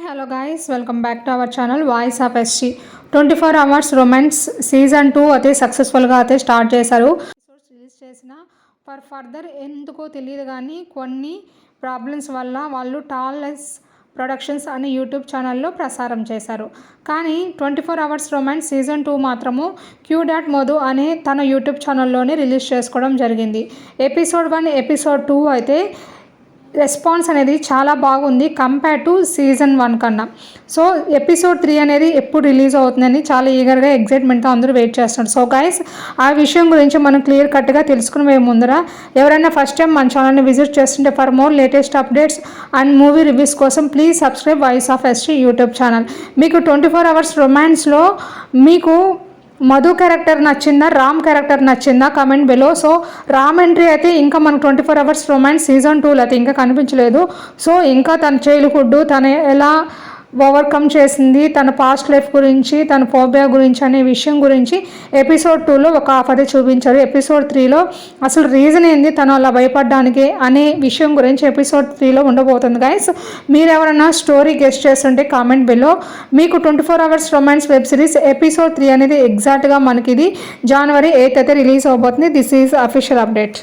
Hello guys, welcome back to our channel voice of ST. 24 hours romance season 2 అయితే సక్సెస్ఫుల్గా అయితే start చేశారు. Episodes release చేసిన further ఎందుకో తెలియదు కానీ కొన్ని ప్రాబ్లమ్స్ వల్ల వాళ్ళు టాల్లెస్ ప్రొడక్షన్స్ అనే యూట్యూబ్ ఛానల్లో ప్రసారం చేశారు. కానీ 24 అవర్స్ రొమాన్స్ సీజన్ 2 మాత్రము క్యూ.డాట్ మధు అనే తన యూట్యూబ్ ఛానల్లోనే రిలీజ్ చేసుకోవడం జరిగింది. ఎపిసోడ్ 1, ఎపిసోడ్ 2 అయితే రెస్పాన్స్ అనేది చాలా బాగుంది కంపేర్ టు సీజన్ 1 కన్నా. సో ఎపిసోడ్ 3 అనేది ఎప్పుడు రిలీజ్ అవుతుందని చాలా ఈగర్గా ఎగ్జైట్మెంట్తో అందరూ వెయిట్ చేస్తున్నారు. సో గైస్, ఆ విషయం గురించి మనం క్లియర్ కట్గా తెలుసుకునే ముందర ఎవరైనా ఫస్ట్ టైం మన ఛానల్ని విజిట్ చేస్తుంటే for more latest updates and movie reviews కోసం please subscribe voice of ST YouTube channel. మీకు 24 అవర్స్ రొమాన్స్లో మీకు మధు క్యారెక్టర్ నచ్చిందా, రామ్ క్యారెక్టర్ నచ్చిందా comment below. So Ram entry అయితే ఇంకా మనకు 24 అవర్స్ రొమాన్స్ సీజన్ 2లో అయితే ఇంకా కనిపించలేదు. సో ఇంకా తన చైల్డ్హుడ్ తను ఎలా ఓవర్కమ్ చేసింది, తన పాస్ట్ లైఫ్ గురించి, తన ఫోబియా గురించి అనే విషయం గురించి ఎపిసోడ్ 2లో ఒక హాఫ్ అయితే చూపించారు. ఎపిసోడ్ 3లో అసలు రీజన్ ఏంది తను అలా భయపడడానికి అనే విషయం గురించి ఎపిసోడ్ 3లో ఉండబోతుంది. గైస్, మీరు ఎవరైనా స్టోరీ గెస్ట్ చేస్తుంటే కామెంట్ బిలో. మీకు 24 hours romance web series episode 3 అనేది ఎగ్జాక్ట్గా మనకి ఇది January 8th అయితే రిలీజ్ అవబోతుంది. This is official update.